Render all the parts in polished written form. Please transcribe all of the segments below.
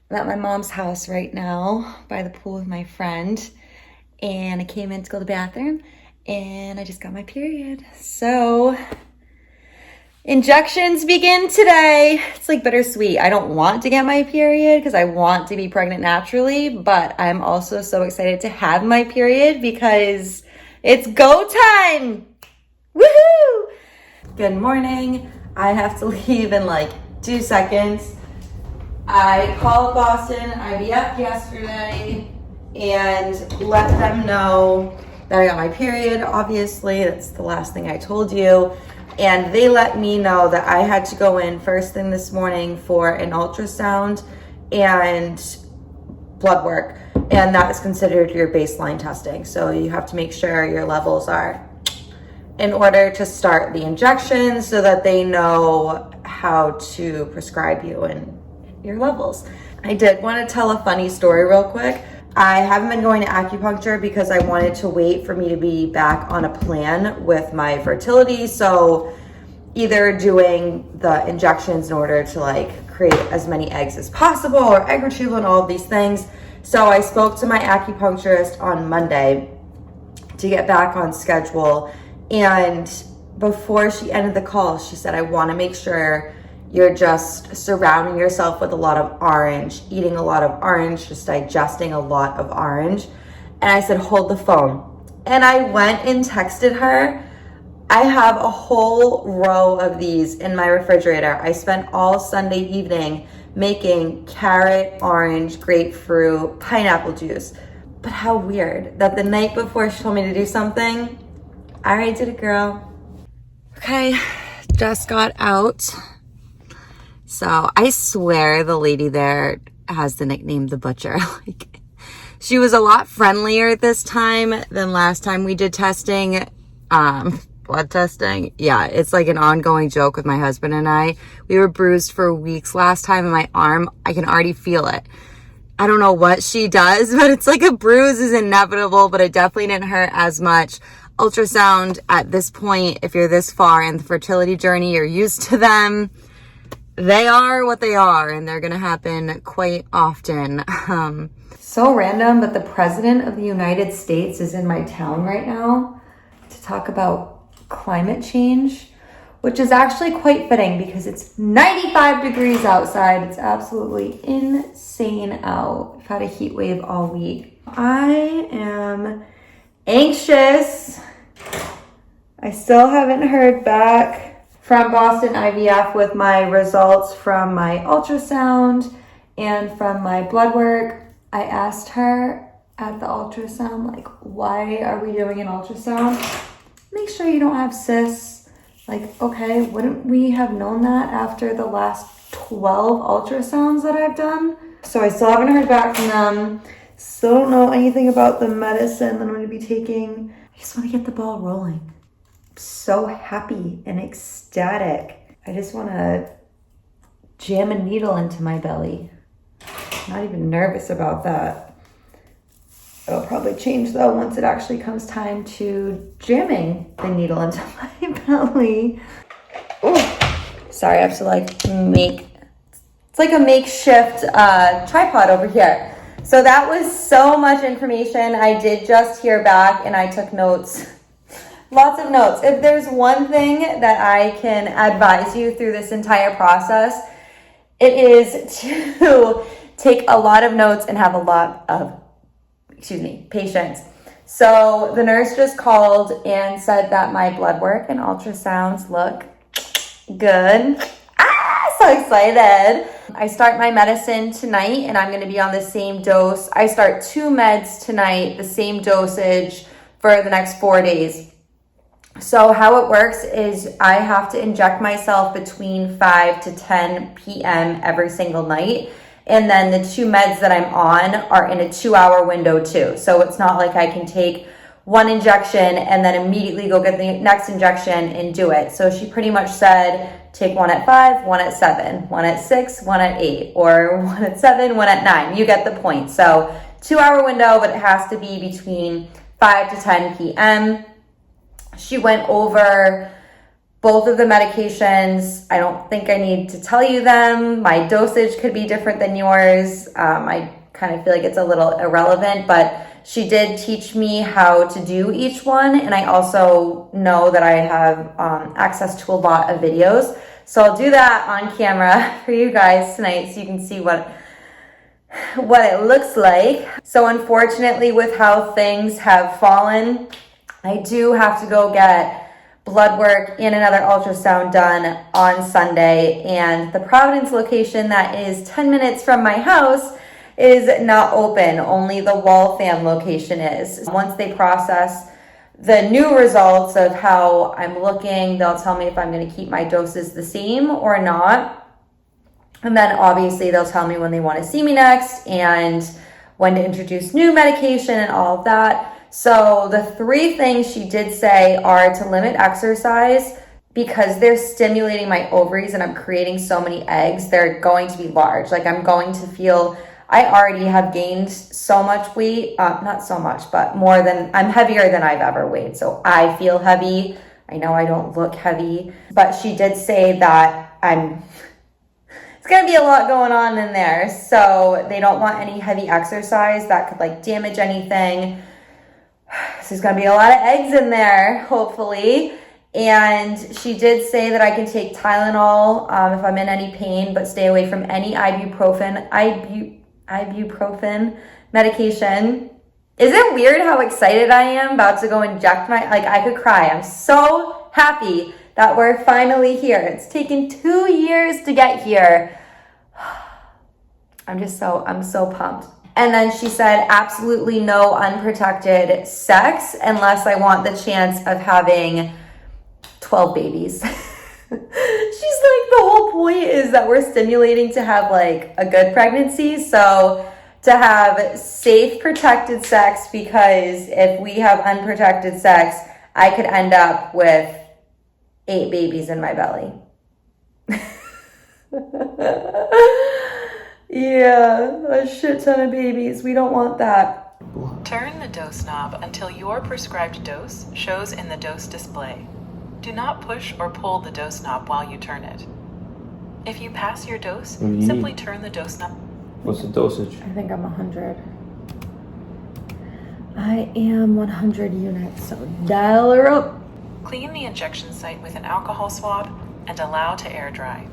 I'm at my mom's house right now by the pool with my friend, and I came in to go to the bathroom and I just got my period. So injections begin today. It's like bittersweet. I don't want to get my period because I want to be pregnant naturally, but I'm also so excited to have my period because it's go time. Woohoo! Good morning. I have to leave in like 2 seconds. I called Boston IVF yesterday and let them know that I got my period. Obviously, that's the last thing I told you. And they let me know that I had to go in first thing this morning for an ultrasound and blood work. And that is considered your baseline testing. So you have to make sure your levels are in order to start the injection so that they know how to prescribe you and your levels. I did want to tell a funny story real quick. I haven't been going to acupuncture because I wanted to wait for me to be back on a plan with my fertility. So either doing the injections in order to like create as many eggs as possible or egg retrieval and all of these things. So I spoke to my acupuncturist on Monday to get back on schedule. And before she ended the call, she said, I want to make sure you're just surrounding yourself with a lot of orange, eating a lot of orange, just digesting a lot of orange. And I said, hold the phone. And I went and texted her. I have a whole row of these in my refrigerator. I spent all Sunday evening making carrot, orange, grapefruit, pineapple juice. But how weird that the night before she told me to do something, I already did it, girl. Okay, just got out. So I swear the lady there has the nickname The Butcher. Like, she was a lot friendlier this time than last time we did testing, blood testing. Yeah, it's like an ongoing joke with my husband and I. We were bruised for weeks last time in my arm. I can already feel it. I don't know what she does, but it's like a bruise is inevitable, but it definitely didn't hurt as much. Ultrasound at this point, if you're this far in the fertility journey, you're used to them. They are what they are, and they're going to happen quite often. So random, but the president of the United States is in my town right now to talk about climate change, which is actually quite fitting because it's 95 degrees outside. It's absolutely insane out. I've had a heat wave all week. I am anxious. I still haven't heard back from Boston IVF with my results from my ultrasound and from my blood work. I asked her at the ultrasound, like, why are we doing an ultrasound? Make sure you don't have cysts. Like, okay, wouldn't we have known that after the last 12 ultrasounds that I've done? So I still haven't heard back from them. Still don't know anything about the medicine that I'm going to be taking. I just want to get the ball rolling. So happy and ecstatic. I just want to jam a needle into my belly. I'm not even nervous about that. It'll probably change though once it actually comes time to jamming the needle into my belly. Oh, sorry, I have to like it's like a makeshift tripod over here. So that was so much information. I did just hear back and I took notes. Lots of notes. If there's one thing that I can advise you through this entire process, it is to take a lot of notes and have a lot of, patience. So the nurse just called and said that my blood work and ultrasounds look good. So excited. I start my medicine tonight and I'm going to be on the same dose. I start 2 meds tonight, the same dosage for the next 4 days. So how it works is I have to inject myself between 5 to 10 p.m. every single night. And then the 2 meds that I'm on are in a 2-hour window too. So it's not like I can take one injection and then immediately go get the next injection and do it. So she pretty much said, take one at 5, one at 7, one at 6, one at 8, or one at 7, one at 9. You get the point. So 2-hour window, but it has to be between 5 to 10 p.m. She went over Both of the medications, I don't think I need to tell you them. My dosage could be different than yours. I kind of feel like it's a little irrelevant, but she did teach me how to do each one. And I also know that I have access to a lot of videos. So I'll do that on camera for you guys tonight so you can see what it looks like. So unfortunately, with how things have fallen, I do have to go get blood work and another ultrasound done on Sunday. And the Providence location that is 10 minutes from my house is not open. Only the Waltham location is. Once they process the new results of how I'm looking, they'll tell me if I'm going to keep my doses the same or not. And then obviously they'll tell me when they want to see me next and when to introduce new medication and all of that. So the 3 things she did say are to limit exercise because they're stimulating my ovaries and I'm creating so many eggs. They're going to be large. Like I'm going to feel, I already have gained so much weight, not so much, but I'm heavier than I've ever weighed. So I feel heavy. I know I don't look heavy, but she did say that it's going to be a lot going on in there. So they don't want any heavy exercise that could like damage anything. So there's going to be a lot of eggs in there, hopefully. And she did say that I can take Tylenol if I'm in any pain, but stay away from any ibuprofen medication. Is it weird how excited I am about to go inject I could cry. I'm so happy that we're finally here. It's taken 2 years to get here. I'm so pumped. And then she said absolutely no unprotected sex unless I want the chance of having 12 babies. She's like, the whole point is that we're stimulating to have like a good pregnancy. So to have safe protected sex, because if we have unprotected sex, I could end up with 8 babies in my belly. Yeah, a shit ton of babies. We don't want that. Turn the dose knob until your prescribed dose shows in the dose display. Do not push or pull the dose knob while you turn it. If you pass your dose, simply turn the dose knob. What's the dosage? I think I'm 100. I am 100 units, so dial her up. Clean the injection site with an alcohol swab and allow to air dry.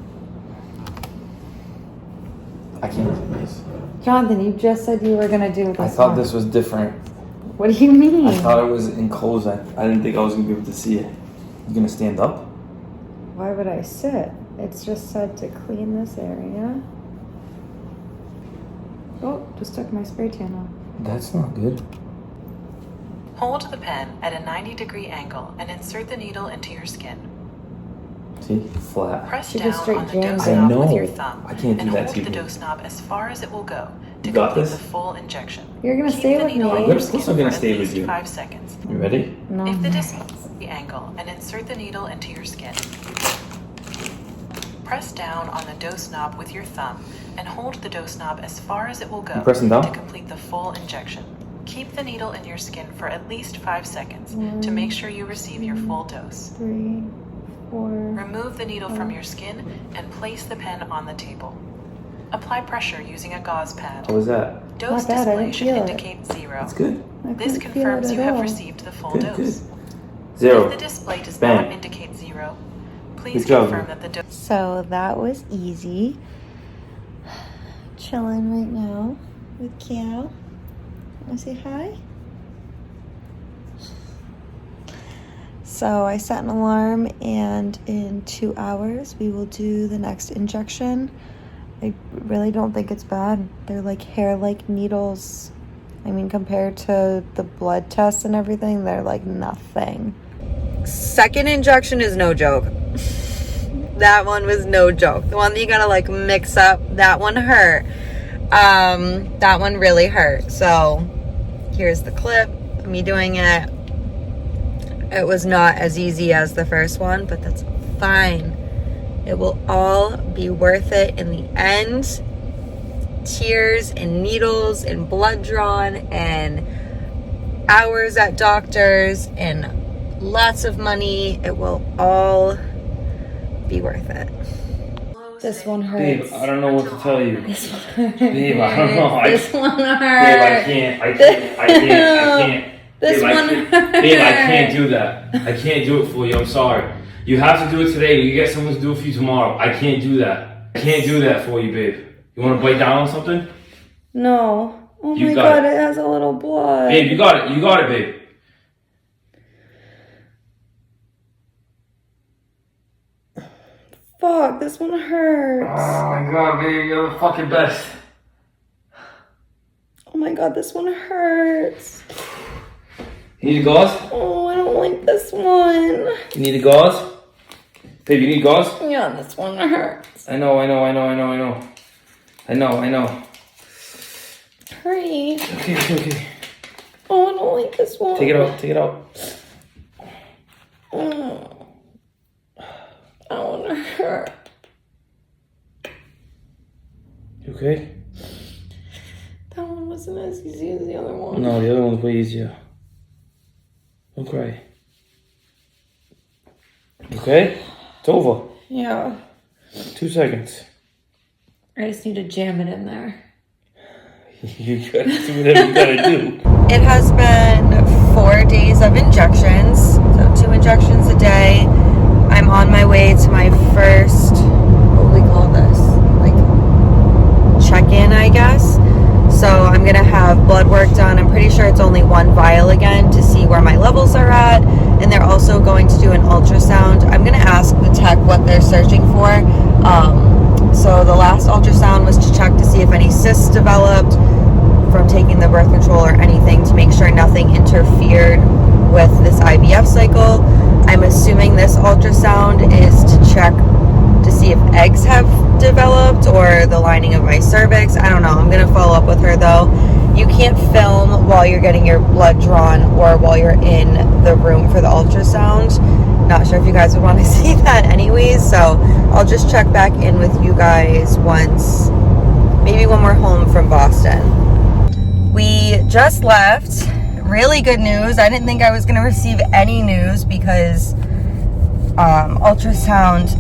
I can't do this. Jonathan, you just said you were going to do this. I thought this was different. What do you mean? I thought it was enclosed. I didn't think I was going to be able to see it. You going to stand up? Why would I sit? It's just said to clean this area. Oh, just took my spray tan off. That's not good. Hold the pen at a 90-degree angle and insert the needle into your skin. See? Flat. Press She down just straight on the jammed dose it. knob I know. with your thumb I can't do and that hold to the you. dose knob as far as it will go to You got complete this? the full injection. You're going to Keep stay the with needle on me? your Of course skin I'm gonna for stay at with least you. 5 seconds. You ready? No. If the the angle and insert the needle into your skin. Press down on the dose knob with your thumb and hold the dose knob as far as it will go You pressing down? to complete the full injection. Keep the needle in your skin for at least 5 seconds to make sure you receive your full dose. 3, 4. Remove the needle from your skin and place the pen on the table. Apply pressure using a gauze pad. How was that? Dose Not bad, I display didn't should feel it. indicate 0. That's good. This confirms you have received the full Good, dose. good. 0. If the display does Bang. not indicate 0, please Good job. confirm that the dose. So that was easy. Chilling right now with Cal. Want to say hi? So I set an alarm, and in 2 hours we will do the next injection. I really don't think it's bad. They're like hair-like needles. I mean, compared to the blood tests and everything, they're like nothing. Second injection is no joke. That one was no joke. The one that you gotta like mix up, that one hurt. That one really hurt. So here's the clip of me doing it. It was not as easy as the first one, but that's fine. It will all be worth it in the end. Tears and needles and blood drawn and hours at doctors and lots of money. It will all be worth it. This one hurts. Babe, I don't know what to tell you. This one hurts. Babe, I don't know. This one hurts. Babe, I can't. This Babe, one hurts. Babe, I can't do that. I can't do it for you. I'm sorry. You have to do it today. You get someone to do it for you tomorrow. I can't do that. I can't do that for you, babe. You want to bite down on something? No. Oh You my got god, it. it has a little blood. Babe, you got it. You got it, babe. Fuck, this one hurts. Oh my god, babe, you're the fucking best. Oh my god, this one hurts. You need a gauze? Oh, I don't like this one. You need a gauze? Babe, you need gauze? Yeah, this one hurts. I know. Hurry. Okay. Oh, I don't like this one. Take it out. Oh. I want to hurt. You okay? That one wasn't as easy as the other one. No, the other one's way easier. Don't cry. Okay? It's over. Yeah. 2 seconds. I just need to jam it in there. You gotta do whatever you gotta do. It has been 4 days of injections. So 2 injections a day. I'm on my way to my first, what do we call this? Like, check-in, I guess. So I'm gonna have blood work done. I'm pretty sure it's only 1 vial again to see where my levels are at. And they're also going to do an ultrasound. I'm gonna ask the tech what they're searching for. So the last ultrasound was to check to see if any cysts developed from taking the birth control or anything, to make sure nothing interfered with this IVF cycle. I'm assuming this ultrasound is to check to see if eggs have developed or the lining of my cervix. I don't know. I'm going to follow up with her though. You can't film while you're getting your blood drawn or while you're in the room for the ultrasound. Not sure if you guys would want to see that anyways, so I'll just check back in with you guys once, maybe when we're home from Boston. We just left. Really good news. I didn't think I was going to receive any news because ultrasound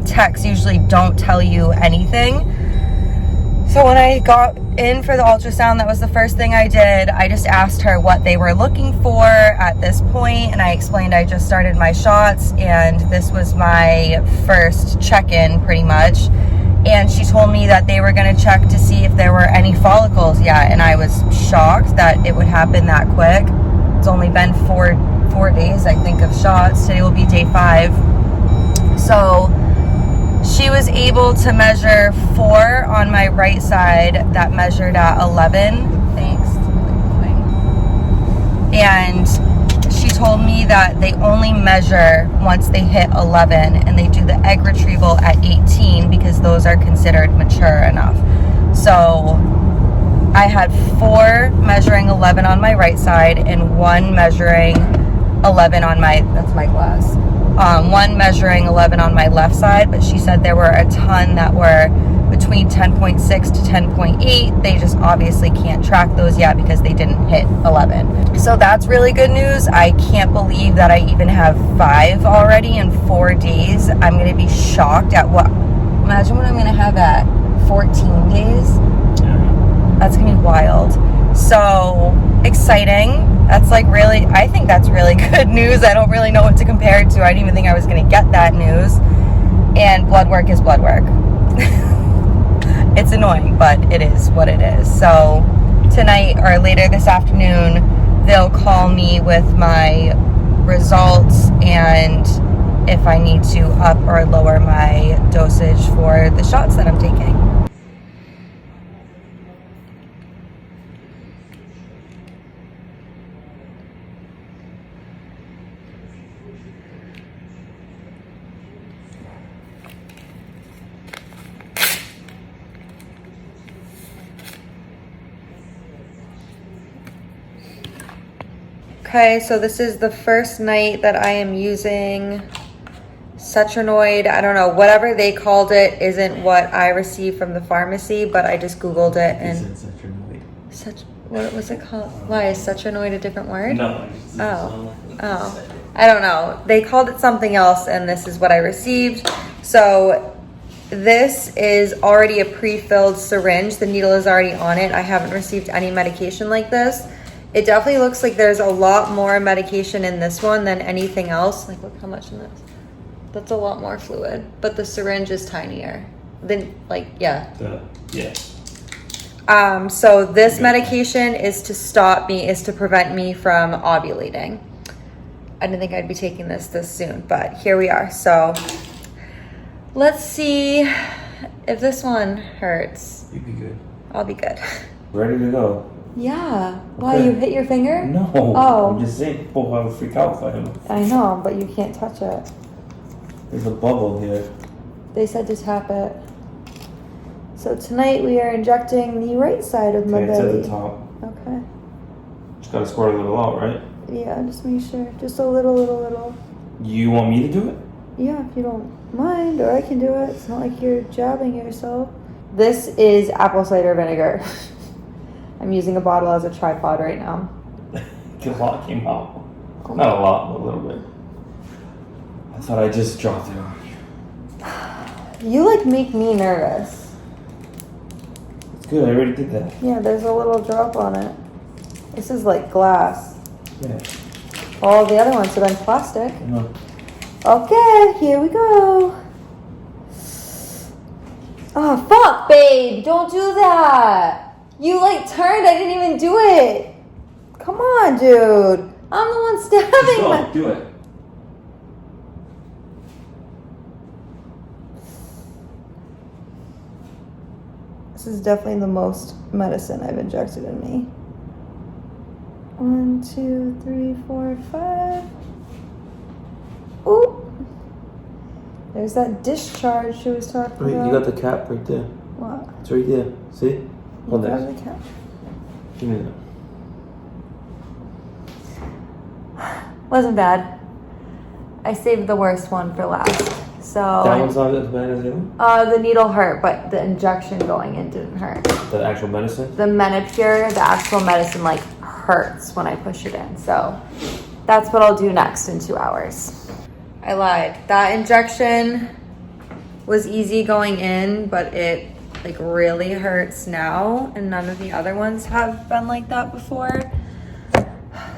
techs usually don't tell you anything. So when I got in for the ultrasound, that was the first thing I did. I just asked her what they were looking for at this point, and I explained I just started my shots and this was my first check-in pretty much. And she told me that they were going to check to see if there were any follicles yet, and I was shocked that it would happen that quick. It's only been four days, I think, of shots. Today will be day 5. So she was able to measure 4 on my right side that measured at 11. Thanks. And she told me that they only measure once they hit 11, and they do the egg retrieval at 18 because those are considered mature enough. So I had 4 measuring 11 on my right side and 1 measuring 11 on my, that's my glass. 1 measuring 11 on my left side, but she said there were a ton that were between 10.6 to 10.8. They just obviously can't track those yet because they didn't hit 11. So that's really good news. I can't believe that I even have 5 already in 4 days. I'm going to be shocked at what, imagine what I'm going to have at 14 days. That's going to be wild. So exciting. That's like really, I think that's really good news. I don't really know what to compare it to. I didn't even think I was going to get that news. And blood work is blood work. It's annoying, but it is what it is. So tonight or later this afternoon, they'll call me with my results and if I need to up or lower my dosage for the shots that I'm taking. Okay, so this is the first night that I am using Cetranoid. I don't know, whatever they called it isn't what I received from the pharmacy, but I just Googled it and... What was it called? Why, is Cetranoid a different word? No. Oh. I don't know. They called it something else and this is what I received. So this is already a pre-filled syringe. The needle is already on it. I haven't received any medication like this. It definitely looks like there's a lot more medication in this one than anything else. Like, look how much in this. That's a lot more fluid, but the syringe is tinier. Then, like, yeah. So this medication is to prevent me from ovulating. I didn't think I'd be taking this soon, but here we are. So let's see if this one hurts. You'd be good. I'll be good. Ready to go. Yeah. Why, you hit your finger? No. Oh. I'm just saying people have a freak out for him. I know, but you can't touch it. There's a bubble here. They said to tap it. So tonight we are injecting the right side of my Okay, it's belly. at the top. Okay. Just gotta squirt a little out, right? Yeah, just make sure. Just a little. You want me to do it? Yeah, if you don't mind, or I can do it. It's not like you're jabbing yourself. This is apple cider vinegar. I'm using a bottle as a tripod right now. A lot came out. Not a lot, but a little bit. I thought I just dropped it on you. You like make me nervous. It's good, I already did that. Yeah, there's a little drop on it. This is like glass. Yeah. All the other ones have been plastic. I know. Okay, here we go. Oh, fuck, babe. Don't do that. You, like, turned. I didn't even do it. Come on, dude. I'm the one stabbing. Just go, do it. This is definitely the most medicine I've injected in me. 1, 2, 3, 4, 5. Ooh. There's that discharge she was talking Wait, about. you got the cap right there. What? It's right there. See? Hold You that. got the cap. Give me that. Wasn't bad. I saved the worst one for last. So That one's not as bad as the other one? the needle hurt, but the injection going in didn't hurt. The actual medicine? The Menopur, the actual medicine, like hurts when I push it in. So that's what I'll do next in 2 hours. I lied. That injection was easy going in, but it like really hurts now, and none of the other ones have been like that before.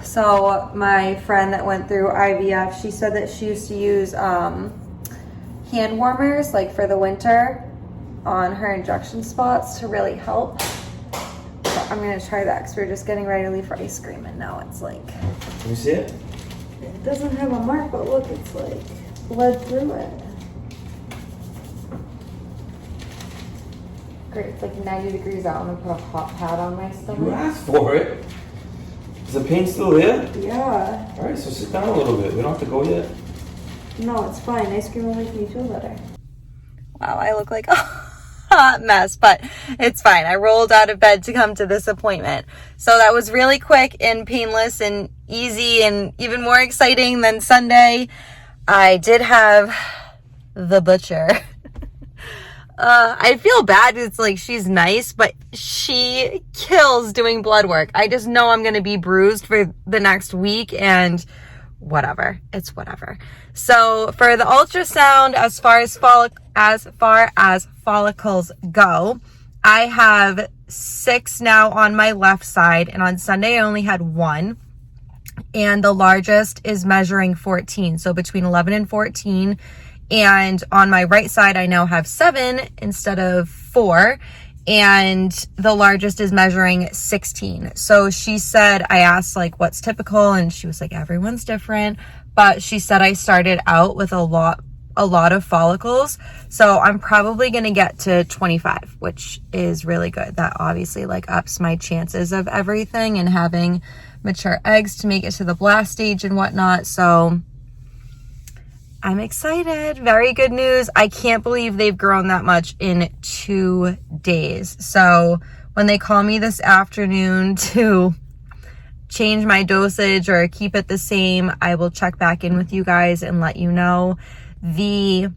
So my friend that went through IVF, she said that she used to use hand warmers like for the winter on her injection spots to really help. So I'm gonna try that because we're just getting ready to leave for ice cream, and now it's like, Let me see it. it doesn't have a mark, but look, it's like bled through it. Great, it's like 90 degrees out. I'm gonna put a hot pad on my You stomach. asked for it. Is the pain still there? Yeah. Alright, so sit down a little bit. We don't have to go yet. No, it's fine. Ice cream will make me feel better. Wow, I look like a hot mess, but it's fine. I rolled out of bed to come to this appointment. So that was really quick and painless and easy and even more exciting than Sunday. I did have the butcher. I feel bad. It's like she's nice, but she kills doing blood work. I just know I'm going to be bruised for the next week, and whatever. It's whatever. So for the ultrasound, as far as follicles go, I have 6 now on my left side, and on Sunday I only had 1. And the largest is measuring 14, so between 11 and 14. And on my right side, I now have 7 instead of 4. And the largest is measuring 16. So she said, I asked like, what's typical? And she was like, everyone's different. But she said I started out with a lot of follicles. So I'm probably going to get to 25, which is really good. That obviously like ups my chances of everything and having mature eggs to make it to the blast stage and whatnot. So I'm excited. Very good news. I can't believe they've grown that much in 2 days. So when they call me this afternoon to change my dosage or keep it the same, I will check back in with you guys and let you know. The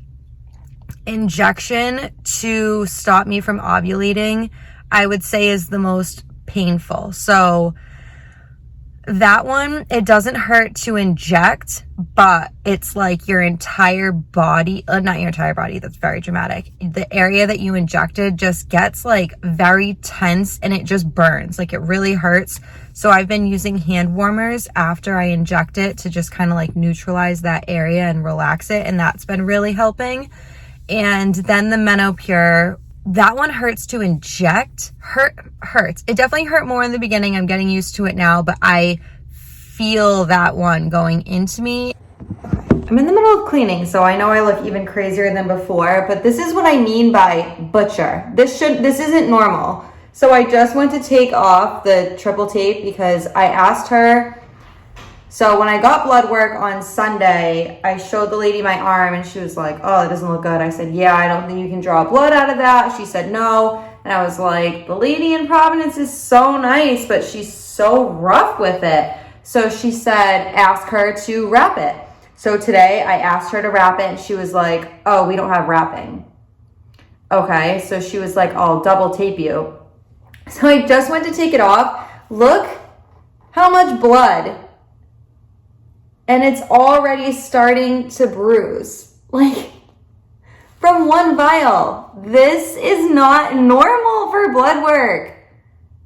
injection to stop me from ovulating, I would say, is the most painful. So That one, it doesn't hurt to inject, but it's like your entire body, not your entire body, that's very dramatic. The area that you injected just gets like very tense and it just burns, like it really hurts. So I've been using hand warmers after I inject it to just kind of like neutralize that area and relax it. And that's been really helping. And then the Menopure, that one hurts to inject. Hurts. It definitely hurt more in the beginning. I'm getting used to it now, but I feel that one going into me. I'm in the middle of cleaning, so I know I look even crazier than before, but this is what I mean by butcher. This isn't normal. So I just went to take off the triple tape because I asked her. So when I got blood work on Sunday, I showed the lady my arm and she was like, oh, it doesn't look good. I said, yeah, I don't think you can draw blood out of that. She said, no. And I was like, the lady in Providence is so nice, but she's so rough with it. So she said, ask her to wrap it. So today I asked her to wrap it and she was like, oh, we don't have wrapping. Okay. So she was like, I'll double tape you. So I just went to take it off. Look how much blood. And it's already starting to bruise. Like, from one vial. This is not normal for blood work.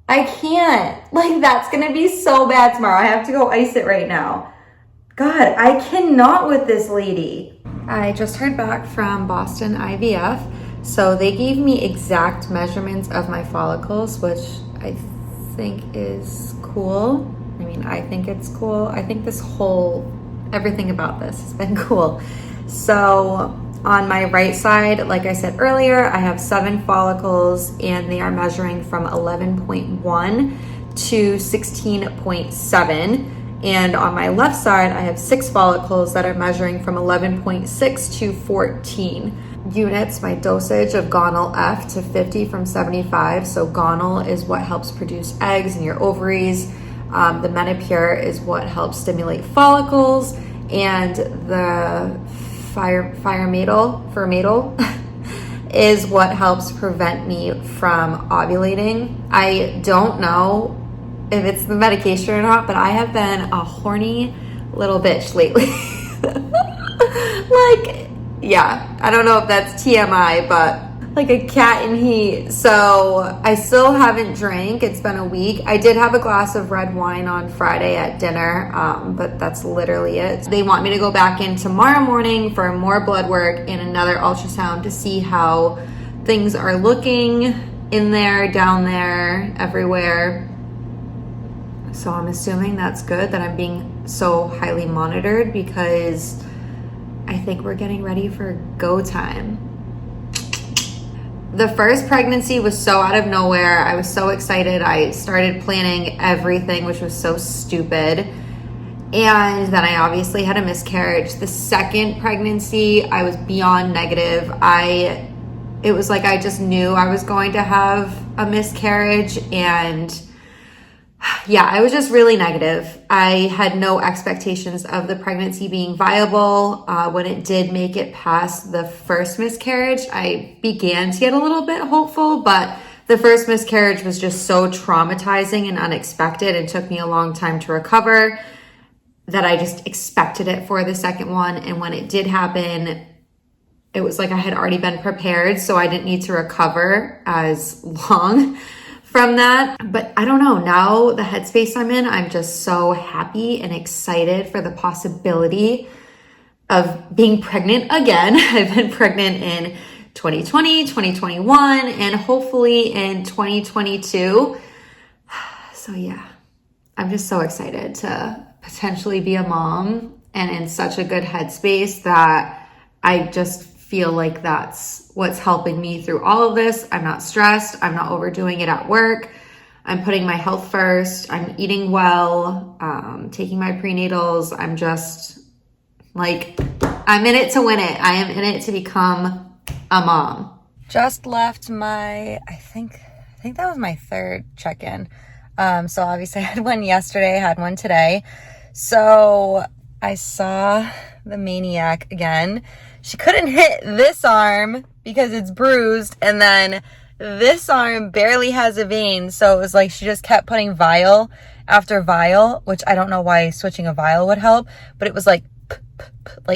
I can't. Like, that's going to be so bad tomorrow. I have to go ice it right now. God, I cannot with this lady. I just heard back from Boston IVF. So they gave me exact measurements of my follicles, which I think is cool. I mean, I think it's cool. I think everything about this has been cool. So on my right side, like I said earlier, I have 7 follicles and they are measuring from 11.1 to 16.7. And on my left side, I have 6 follicles that are measuring from 11.6 to 14 units. My dosage of Gonal F to 50 from 75. So Gonal is what helps produce eggs in your ovaries. The Menopure is what helps stimulate follicles, and the Fermatal is what helps prevent me from ovulating. I don't know if it's the medication or not, but I have been a horny little bitch lately. Like, yeah, I don't know if that's TMI, but like a cat in heat. So I still haven't drank. It's been a week. I did have a glass of red wine on Friday at dinner, but that's literally it. They want me to go back in tomorrow morning for more blood work and another ultrasound to see how things are looking in there, down there, everywhere. So I'm assuming that's good, that I'm being so highly monitored, because I think we're getting ready for go time. The first pregnancy was so out of nowhere. I was so excited. I started planning everything, which was so stupid. And then I obviously had a miscarriage. The second pregnancy, I was beyond negative. It was like I just knew I was going to have a miscarriage, and yeah, I was just really negative. I had no expectations of the pregnancy being viable. When it did make it past the first miscarriage, I began to get a little bit hopeful, but the first miscarriage was just so traumatizing and unexpected and took me a long time to recover that I just expected it for the second one. And when it did happen, it was like I had already been prepared, so I didn't need to recover as long from that. But I don't know, now the headspace I'm in, I'm just so happy and excited for the possibility of being pregnant again. I've been pregnant in 2020, 2021, and hopefully in 2022. So yeah, I'm just so excited to potentially be a mom, and in such a good headspace that I just feel like that's what's helping me through all of this. I'm not stressed. I'm not overdoing it at work. I'm putting my health first. I'm eating well, taking my prenatals. I'm just like, I'm in it to win it. I am in it to become a mom. Just left my, I think that was my 3rd check-in. So obviously I had one yesterday, I had one today. So I saw the maniac again. She couldn't hit this arm because it's bruised, and then This arm barely has a vein, so it was like she just kept putting vial after vial, which I don't know why switching a vial would help, but it was like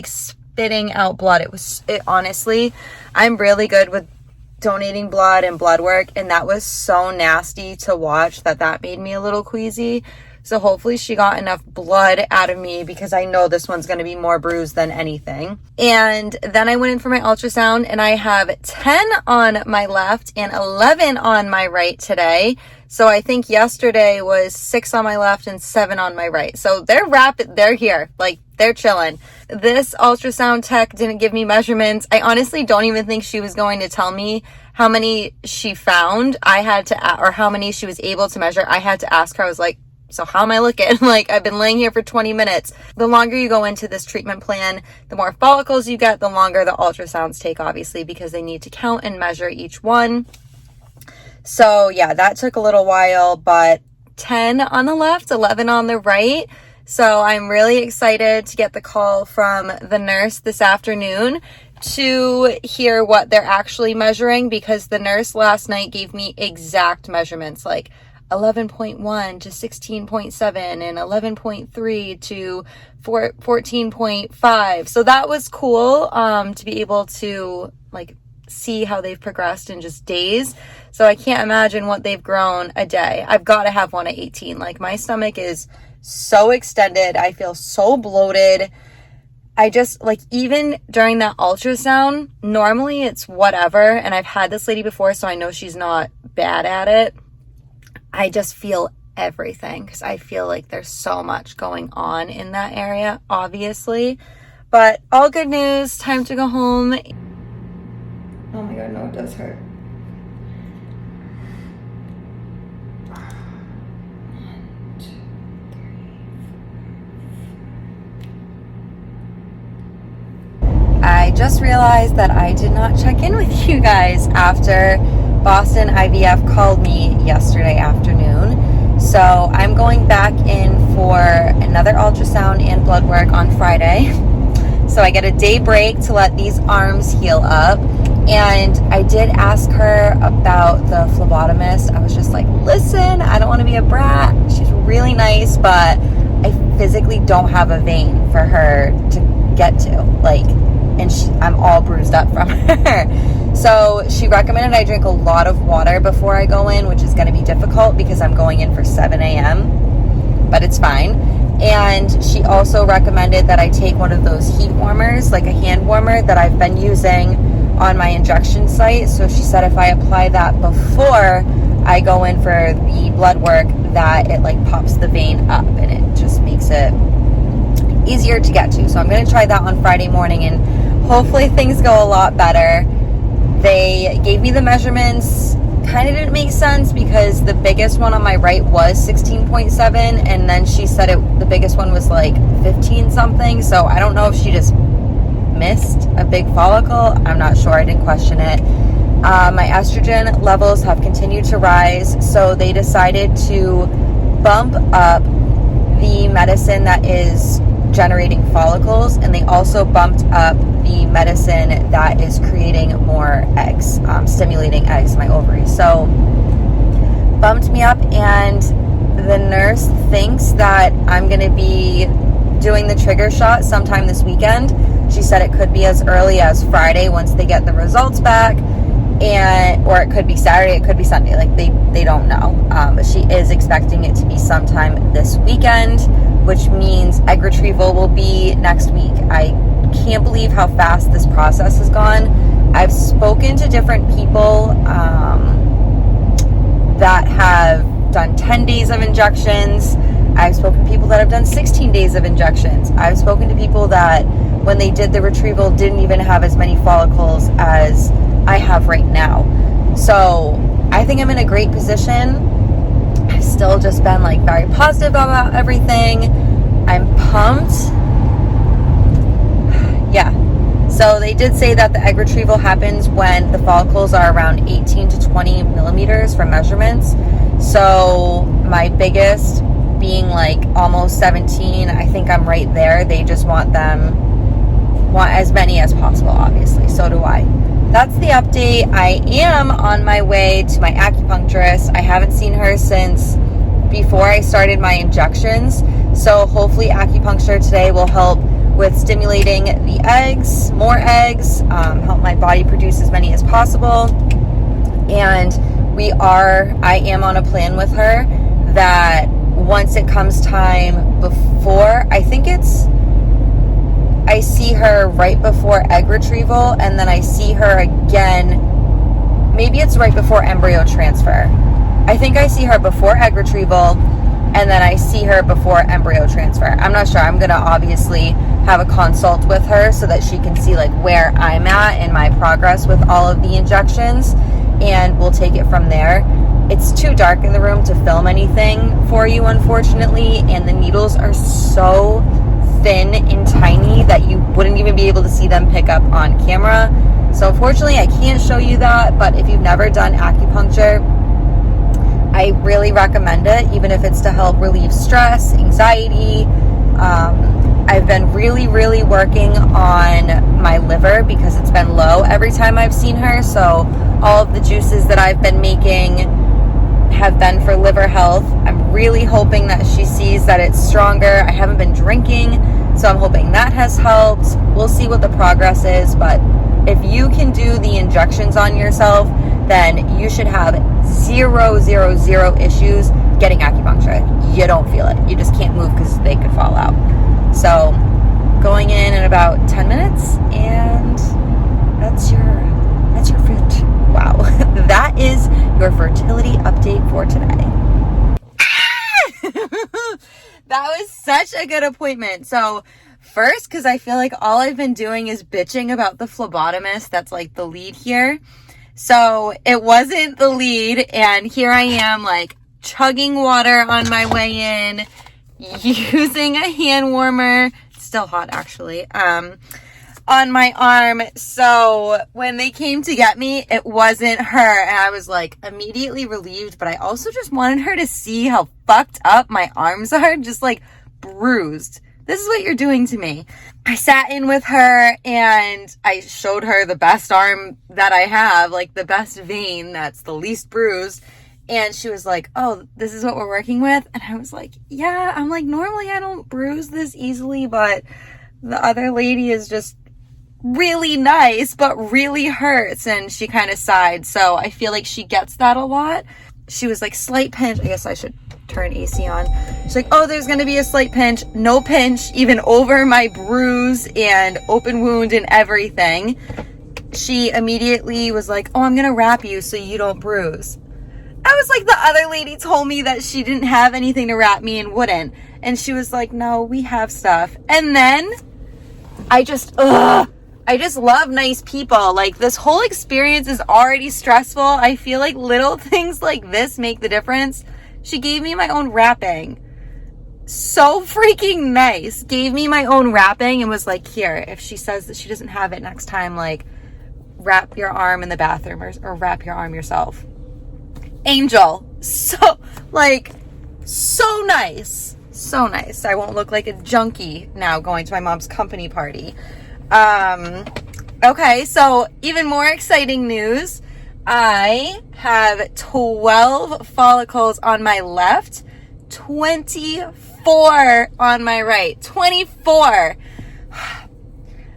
spitting out blood. It honestly, I'm really good with donating blood and blood work, and that was so nasty to watch that made me a little queasy. So hopefully she got enough blood out of me, because I know this one's going to be more bruised than anything. And then I went in for my ultrasound, and I have 10 on my left and 11 on my right today. So I think yesterday was 6 on my left and 7 on my right. So they're here, like they're chilling. This ultrasound tech didn't give me measurements. I honestly don't even think she was going to tell me how many she found. Or how many she was able to measure. I had to ask her. I was like, so how am I looking? Like, I've been laying here for 20 minutes. The longer you go into this treatment plan, the more follicles you get, the longer the ultrasounds take, obviously, because they need to count and measure each one. So yeah, that took a little while, but 10 on the left, 11 on the right. So I'm really excited to get the call from the nurse this afternoon to hear what they're actually measuring, because the nurse last night gave me exact measurements, like 11.1 to 16.7 and 11.3 to 14.5. So that was cool to be able to like see how they've progressed in just days. So I can't imagine what they've grown a day. I've got to have one at 18. Like, my stomach is so extended. I feel so bloated. I just, like, even during that ultrasound, normally it's whatever. And I've had this lady before, so I know she's not bad at it. I just feel everything, because I feel like there's so much going on in that area, obviously. But all good news. Time to go home. Oh my God, no, it does hurt. I just realized that I did not check in with you guys after Boston IVF called me yesterday afternoon. So I'm going back in for another ultrasound and blood work on Friday. So I get a day break to let these arms heal up. And I did ask her about the phlebotomist. I was just like, listen, I don't want to be a brat. She's really nice, but I physically don't have a vein for her to get to. Like, and I'm all bruised up from her. So she recommended I drink a lot of water before I go in, which is going to be difficult because I'm going in for 7 a.m., but it's fine. And she also recommended that I take one of those heat warmers, like a hand warmer that I've been using on my injection site. So she said if I apply that before I go in for the blood work, that it like pops the vein up and it just makes it easier to get to. So I'm going to try that on Friday morning, and hopefully things go a lot better. They gave me the measurements. Kind of didn't make sense because the biggest one on my right was 16.7, and then she said the biggest one was like 15 something. So I don't know if she just missed a big follicle. I'm not sure. I didn't question it. My estrogen levels have continued to rise, so they decided to bump up the medicine that is generating follicles, and they also bumped up the medicine that is creating more eggs, stimulating eggs in my ovaries. So bumped me up, and the nurse thinks that I'm going to be doing the trigger shot sometime this weekend. She said it could be as early as Friday once they get the results back, or it could be Saturday, it could be Sunday. Like they don't know, but she is expecting it to be sometime this weekend, which means egg retrieval will be next week. I can't believe how fast this process has gone. I've spoken to different people that have done 10 days of injections. I've spoken to people that have done 16 days of injections. I've spoken to people that when they did the retrieval didn't even have as many follicles as I have right now. So I think I'm in a great position. I've still just been like very positive about everything. I'm pumped. Yeah. So they did say that the egg retrieval happens when the follicles are around 18 to 20 millimeters for measurements. So my biggest being like almost 17, I think I'm right there. They just want as many as possible, obviously. So do I. that's the update. I am on my way to my acupuncturist. I haven't seen her since before I started my injections. So hopefully acupuncture today will help with stimulating the eggs, more eggs, help my body produce as many as possible. And I am on a plan with her that once it comes time before, I see her right before egg retrieval, and then I see her again, maybe it's right before embryo transfer. I think I see her before egg retrieval, and then I see her before embryo transfer. I'm not sure. I'm going to obviously have a consult with her so that she can see like where I'm at in my progress with all of the injections, and we'll take it from there. It's too dark in the room to film anything for you, unfortunately, and the needles are so thin and tiny that you wouldn't even be able to see them pick up on camera. So unfortunately, I can't show you that, but if you've never done acupuncture, I really recommend it, even if it's to help relieve stress, anxiety. I've been really, really working on my liver because it's been low every time I've seen her. So all of the juices that I've been making have been for liver health. I'm really hoping that she sees that it's stronger. I haven't been drinking, so I'm hoping that has helped. We'll see what the progress is, but if you can do the injections on yourself, then you should have zero issues getting acupuncture. You don't feel it. You just can't move because they could fall out. So going in about 10 minutes, and that's your fruit. Wow. That is your fertility update for today. That was such a good appointment. So first, because I feel like all I've been doing is bitching about the phlebotomist that's like the lead here. So it wasn't the lead, and here I am like chugging water on my way in, using a hand warmer. It's still hot actually. On my arm. So when they came to get me, it wasn't her, and I was like immediately relieved, but I also just wanted her to see how fucked up my arms are, just like bruised. This is what you're doing to me. I sat in with her and I showed her the best arm that I have, like the best vein that's the least bruised. And she was like, oh, this is what we're working with? And I was like, yeah. I'm like, normally I don't bruise this easily, but the other lady is just really nice, but really hurts. And she kind of sighed. So I feel like she gets that a lot. She was like, slight pinch. I guess I should turn AC on. She's like, oh, there's going to be a slight pinch. No pinch, even over my bruise and open wound and everything. She immediately was like, oh, I'm going to wrap you so you don't bruise. I was like, the other lady told me that she didn't have anything to wrap me and wouldn't. And she was like, no, we have stuff. And then I just love nice people. Like, this whole experience is already stressful. I feel like little things like this make the difference. She gave me my own wrapping. So freaking nice. Gave me my own wrapping and was like, here, if she says that she doesn't have it next time, like, wrap your arm in the bathroom or wrap your arm yourself. Angel. So nice. So nice. I won't look like a junkie now going to my mom's company party. Okay, so even more exciting news. I have 12 follicles on my left, 24 on my right. 24.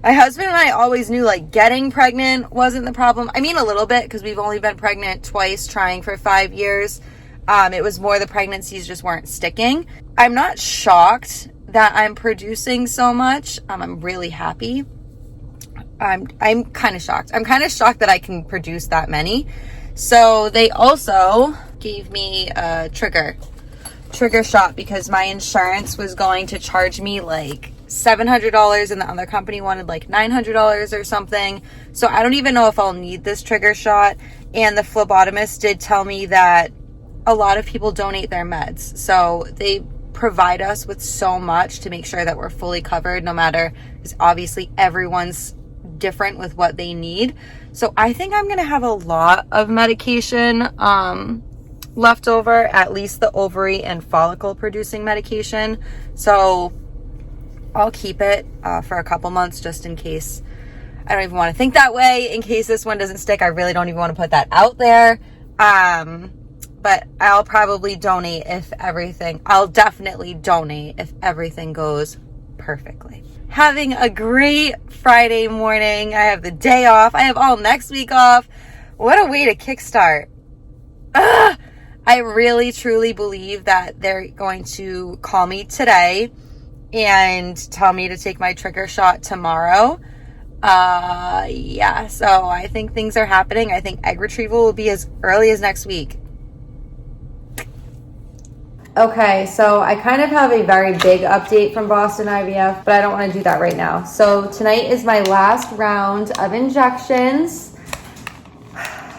My husband and I always knew like getting pregnant wasn't the problem. I mean, a little bit, because we've only been pregnant twice, trying for 5 years. It was more the pregnancies just weren't sticking. I'm not shocked that I'm producing so much. I'm really happy. I'm kind of shocked. I'm kind of shocked that I can produce that many. So they also gave me a trigger shot because my insurance was going to charge me like $700 and the other company wanted like $900 or something. So I don't even know if I'll need this trigger shot. And the phlebotomist did tell me that a lot of people donate their meds. So they provide us with so much to make sure that we're fully covered, no matter, because obviously everyone's different with what they need. So I think I'm gonna have a lot of medication left over, at least the ovary and follicle producing medication. So I'll keep it for a couple months just in case I don't even want to think that way in case this one doesn't stick. I really don't even want to put that out there. But I'll probably donate I'll definitely donate if everything goes perfectly. Having a great Friday morning. I have the day off. I have all next week off. What a way to kickstart. I really truly believe that they're going to call me today and tell me to take my trigger shot tomorrow. Yeah, so I think things are happening. I think egg retrieval will be as early as next week. Okay, so I kind of have a very big update from Boston IVF, but I don't want to do that right now. So tonight is my last round of injections.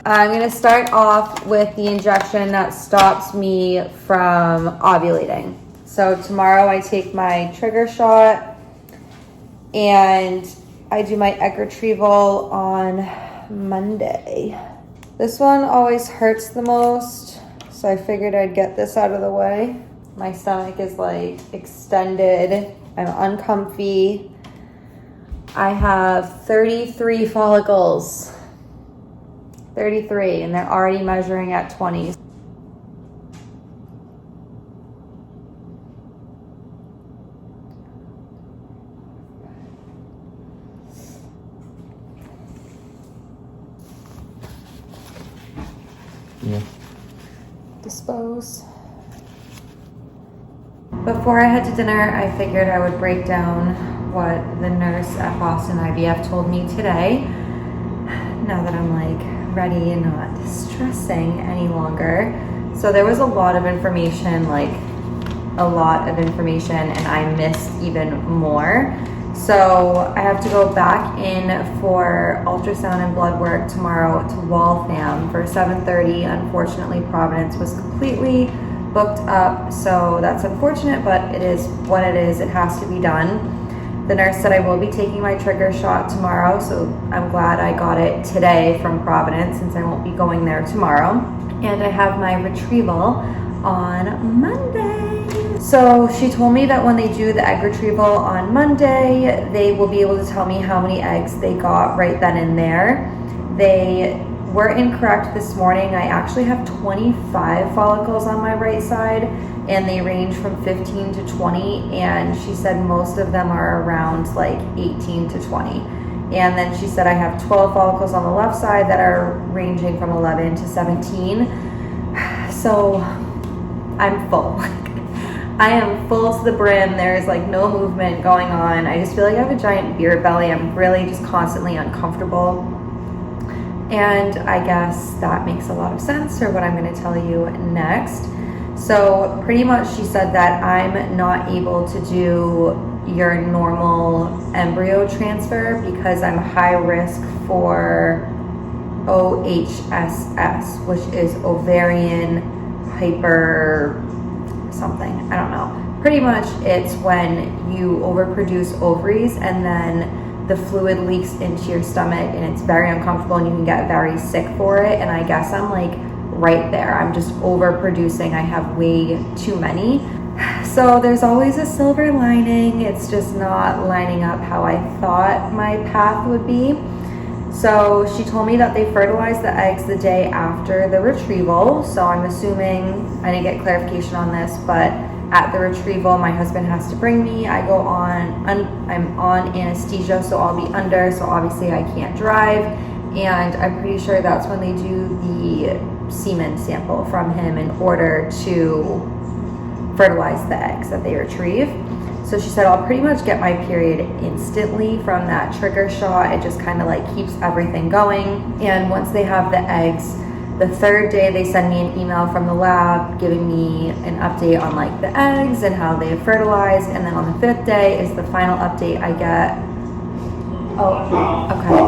I'm going to start off with the injection that stops me from ovulating. So tomorrow I take my trigger shot and I do my egg retrieval on Monday. This one always hurts the most, so I figured I'd get this out of the way. My stomach is like extended. I'm uncomfy. I have 33 follicles. 33, and they're already measuring at 20. Yeah. Dispose. Before I head to dinner, I figured I would break down what the nurse at Boston IVF told me today. Now that I'm like ready and not stressing any longer. So there was a lot of information, and I missed even more. So I have to go back in for ultrasound and blood work tomorrow to Waltham for 7:30. Unfortunately, Providence was completely booked up, so that's unfortunate, but it is what it is. It has to be done. The nurse said I will be taking my trigger shot tomorrow, so I'm glad I got it today from Providence since I won't be going there tomorrow. And I have my retrieval on Monday. So she told me that when they do the egg retrieval on Monday, they will be able to tell me how many eggs they got right then and there. They were incorrect this morning. I actually have 25 follicles on my right side, and they range from 15 to 20, and she said most of them are around like 18 to 20. And then she said I have 12 follicles on the left side that are ranging from 11 to 17. So I'm full. I am full to the brim. There's like no movement going on. I just feel like I have a giant beer belly. I'm really just constantly uncomfortable. And I guess that makes a lot of sense for what I'm going to tell you next. So pretty much she said that I'm not able to do your normal embryo transfer because I'm high risk for OHSS, which is ovarian hyper something. I don't know. Pretty much it's when you overproduce ovaries and then the fluid leaks into your stomach and it's very uncomfortable and you can get very sick for it. And I guess I'm like right there. I'm just overproducing. I have way too many. So there's always a silver lining. It's just not lining up how I thought my path would be. So she told me that they fertilize the eggs the day after the retrieval. So I'm assuming, I didn't get clarification on this, but at the retrieval, my husband has to bring me. I'm on anesthesia, so I'll be under, so obviously I can't drive. And I'm pretty sure that's when they do the semen sample from him in order to fertilize the eggs that they retrieve. So she said I'll pretty much get my period instantly from that trigger shot. It just kind of like keeps everything going. And once they have the eggs, the third day they send me an email from the lab giving me an update on like the eggs and how they have fertilized. And then on the fifth day is the final update I get. Oh, okay.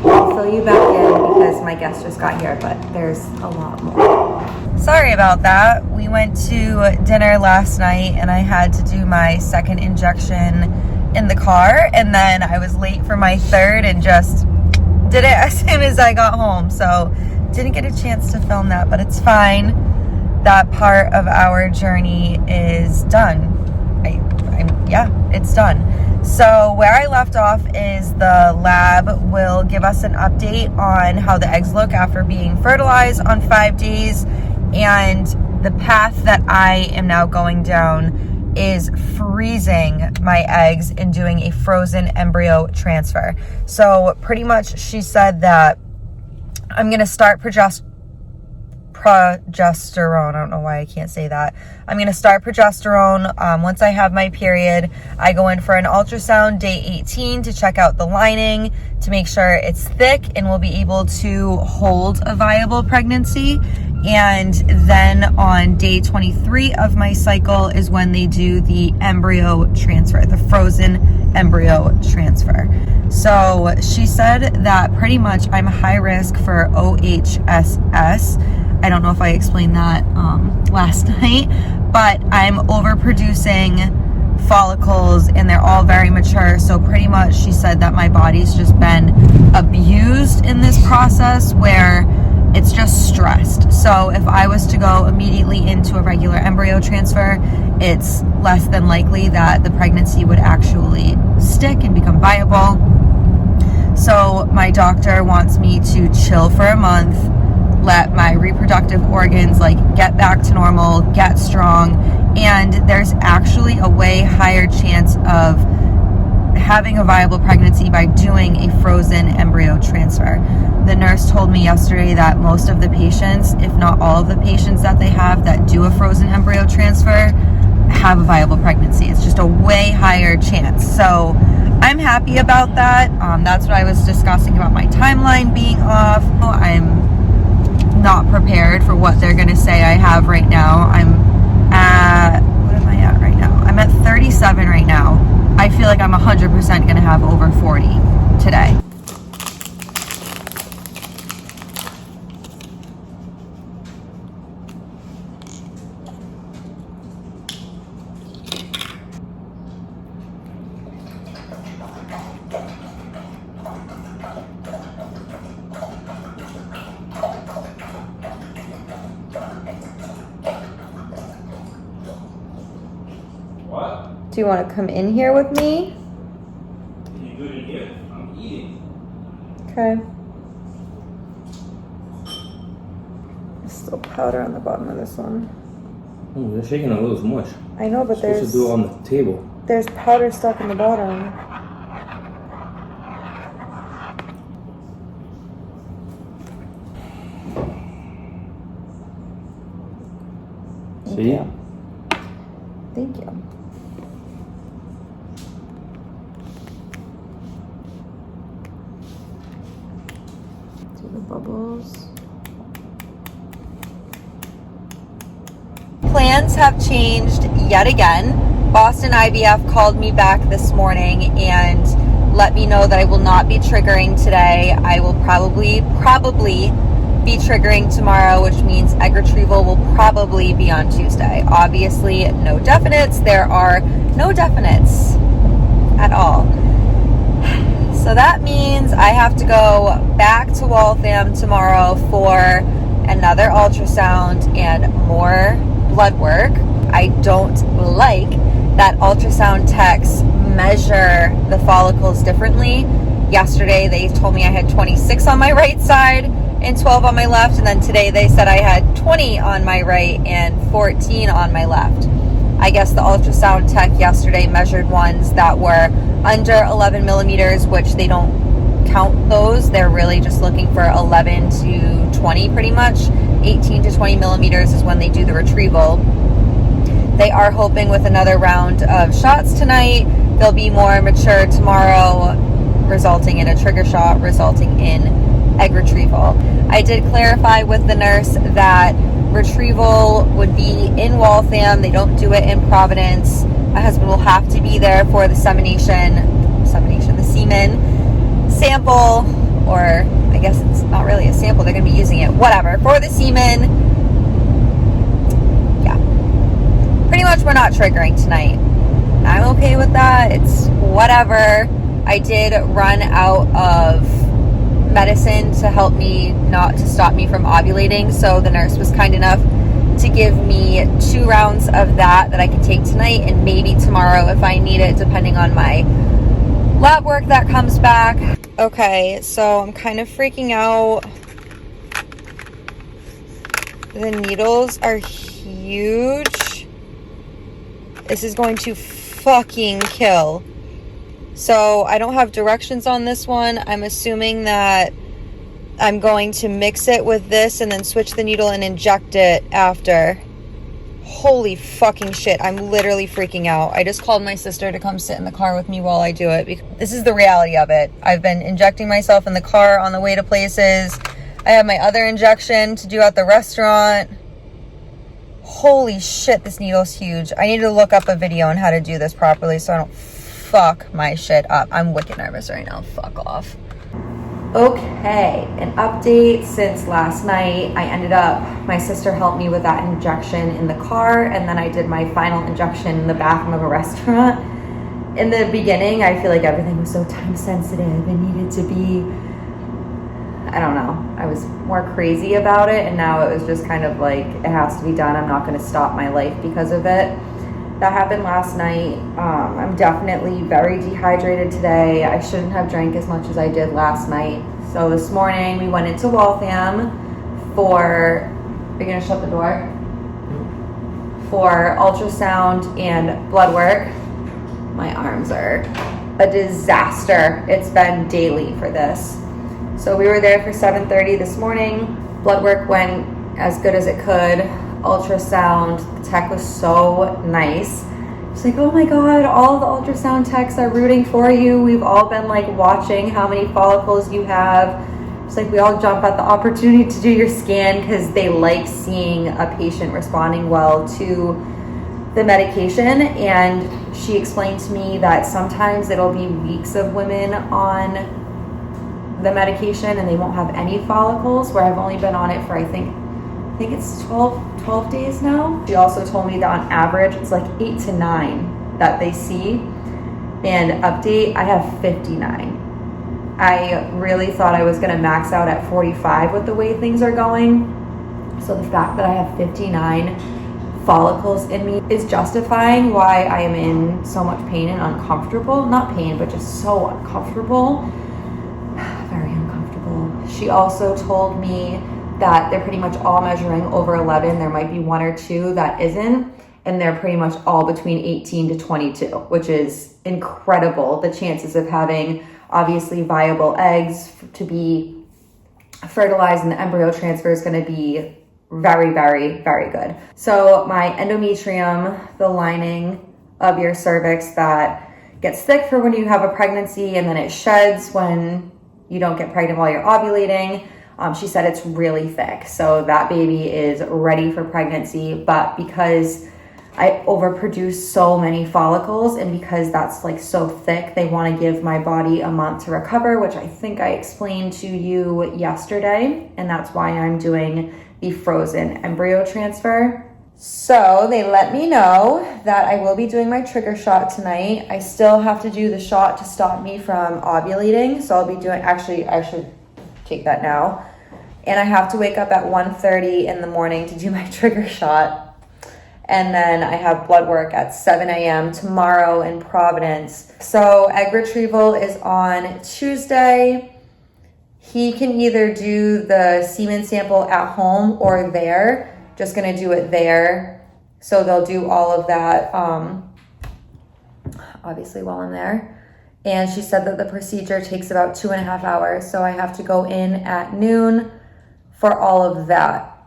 I'll fill you back in because my guest just got here, but there's a lot more. Sorry about that. We went to dinner last night and I had to do my second injection in the car, and then I was late for my third and just did it as soon as I got home. So didn't get a chance to film that, but it's fine. That part of our journey is done. yeah, it's done. So where I left off is the lab will give us an update on how the eggs look after being fertilized on 5 days. And the path that I am now going down is freezing my eggs and doing a frozen embryo transfer. So pretty much she said that I'm going to start progesterone. I don't know why I can't say that. I'm going to start progesterone once I have my period. I go in for an ultrasound day 18 to check out the lining to make sure it's thick and will be able to hold a viable pregnancy. And then on day 23 of my cycle is when they do the embryo transfer, the frozen embryo transfer. So she said that pretty much I'm high risk for OHSS. I don't know if I explained that last night, but I'm overproducing follicles and they're all very mature. So pretty much she said that my body's just been abused in this process where it's just stressed. So if I was to go immediately into a regular embryo transfer, it's less than likely that the pregnancy would actually stick and become viable. So my doctor wants me to chill for a month, let my reproductive organs get back to normal, get strong, and there's actually a way higher chance of having a viable pregnancy by doing a frozen embryo transfer. The nurse told me yesterday that most of the patients, if not all of the patients that they have that do a frozen embryo transfer, have a viable pregnancy. It's just a way higher chance. So I'm happy about that. That's what I was discussing about my timeline being off. I'm not prepared for what they're going to say I have right now. I'm at, what am I at right now? I'm at 37 right now. I feel like I'm 100% going to have over 40 today. What? Do you want to come in here with me? Can you do it in here? I'm eating. Okay. There's still powder on the bottom of this one. Oh, they're shaking a little too much. I know, but You're supposed to do it on the table. there's powder stuck in the bottom. See? Yeah. Thank you. Do the bubbles. Plans have changed yet again. Boston IVF called me back this morning and let me know that I will not be triggering today. I will probably be triggering tomorrow, which means egg retrieval will probably be on Tuesday. Obviously, no definites. There are no definites at all. So that means I have to go back to Waltham tomorrow for another ultrasound and more blood work. I don't like that ultrasound techs measure the follicles differently. Yesterday, they told me I had 26 on my right side and 12 on my left, and then today they said I had 20 on my right and 14 on my left. I guess the ultrasound tech yesterday measured ones that were under 11 millimeters, which they don't count those. They're really just looking for 11 to 20 pretty much. 18 to 20 millimeters is when they do the retrieval. They are hoping with another round of shots tonight, they'll be more mature tomorrow, resulting in a trigger shot, resulting in egg retrieval. I did clarify with the nurse that retrieval would be in Waltham. They don't do it in Providence. My husband will have to be there for the the semen sample, or I guess it's not really a sample, they're going to be using it, whatever, for the semen. Yeah. Pretty much we're not triggering tonight. I'm okay with that. It's whatever. I did run out of medicine to help me not to stop me from ovulating, so the nurse was kind enough to give me 2 rounds of that I can take tonight and maybe tomorrow if I need it, depending on my lab work that comes back. Okay, so I'm kind of freaking out. The needles are huge. This is going to fucking kill. So I don't have directions on this one. I'm assuming that I'm going to mix it with this and then switch the needle and inject it after. Holy fucking shit, I'm literally freaking out. I just called my sister to come sit in the car with me while I do it, because this is the reality of it. I've been injecting myself in the car on the way to places. I have my other injection to do at the restaurant. Holy shit, this needle's huge. I need to look up a video on how to do this properly so I don't fuck my shit up. I'm wicked nervous right now. Fuck off. Okay, an update since last night. My sister helped me with that injection in the car, and then I did my final injection in the bathroom of a restaurant. In the beginning, I feel like everything was so time sensitive and needed to be, I don't know, I was more crazy about it, and now it was just kind of like, it has to be done. I'm not going to stop my life because of it. That happened last night. I'm definitely very dehydrated today. I shouldn't have drank as much as I did last night. So this morning we went into Waltham for, are you going to shut the door? For ultrasound and blood work. My arms are a disaster. It's been daily for this. So we were there for 7:30 this morning. Blood work went as good as it could. Ultrasound, the tech was so nice. She's like, oh my God, all the ultrasound techs are rooting for you. We've all been like watching how many follicles you have. It's like we all jump at the opportunity to do your scan because they like seeing a patient responding well to the medication. And she explained to me that sometimes it'll be weeks of women on the medication and they won't have any follicles, where I've only been on it for I think it's 12 days now. She also told me that on average it's like 8 to 9 that they see. And update, I have 59. I really thought I was going to max out at 45 with the way things are going. So the fact that I have 59 follicles in me is justifying why I am in so much pain and uncomfortable. Not pain, but just so uncomfortable. Very uncomfortable. She also told me that they're pretty much all measuring over 11. There might be 1 or 2 that isn't, and they're pretty much all between 18 to 22, which is incredible. The chances of having obviously viable eggs to be fertilized and the embryo transfer is going to be very, very, very good. So my endometrium, the lining of your cervix that gets thick for when you have a pregnancy and then it sheds when you don't get pregnant while you're ovulating. She said it's really thick, so that baby is ready for pregnancy. But because I overproduce so many follicles and because that's like so thick, they want to give my body a month to recover, which I think I explained to you yesterday. And that's why I'm doing the frozen embryo transfer. So they let me know that I will be doing my trigger shot tonight. I still have to do the shot to stop me from ovulating. So I'll be doing, actually, I should take that now. And I have to wake up at 1:30 in the morning to do my trigger shot. And then I have blood work at 7 a.m. tomorrow in Providence. So egg retrieval is on Tuesday. He can either do the semen sample at home or there. Just gonna do it there. So they'll do all of that, obviously while I'm there. And she said that the procedure takes about 2.5 hours. So I have to go in at noon for all of that.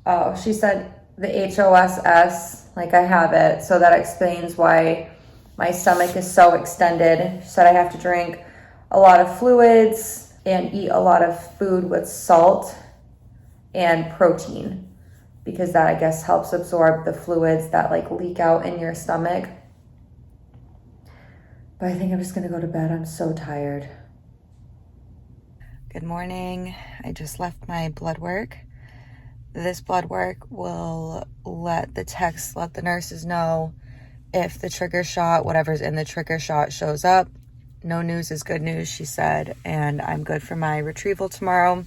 Oh, she said the HOSS, like I have it. So that explains why my stomach is so extended. She said I have to drink a lot of fluids and eat a lot of food with salt and protein, because that I guess helps absorb the fluids that like leak out in your stomach. But I think I'm just gonna go to bed. I'm so tired. Good morning. I just left my blood work. This blood work will let the nurses know if the trigger shot, whatever's in the trigger shot, shows up. No news is good news, she said, and I'm good for my retrieval tomorrow.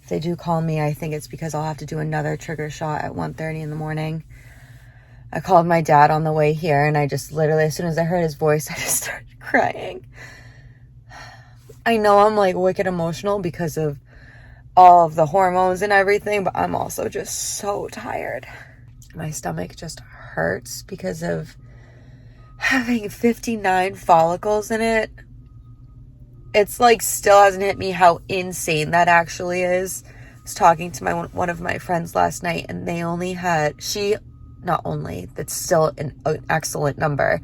If they do call me, I think it's because I'll have to do another trigger shot at 1:30 in the morning. I called my dad on the way here, and I just literally, as soon as I heard his voice, I just started crying. I know I'm like wicked emotional because of all of the hormones and everything, but I'm also just so tired. My stomach just hurts because of having 59 follicles in it. It's like still hasn't hit me how insane that actually is. I was talking to one of my friends last night, and they only had, that's still an excellent number.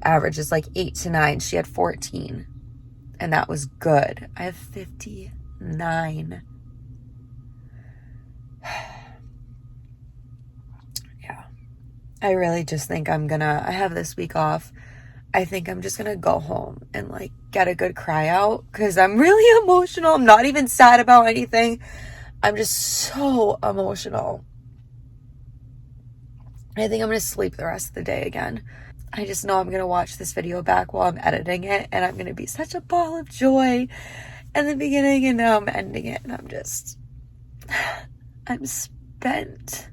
Average is like 8 to 9. She had 14, and that was good. I have 59. Yeah. I really just think I have this week off. I think I'm just gonna go home and like get a good cry out because I'm really emotional. I'm not even sad about anything. I'm just so emotional. I think I'm gonna sleep the rest of the day again. I just know I'm gonna watch this video back while I'm editing it, and I'm gonna be such a ball of joy in the beginning, and now I'm ending it, and I'm spent.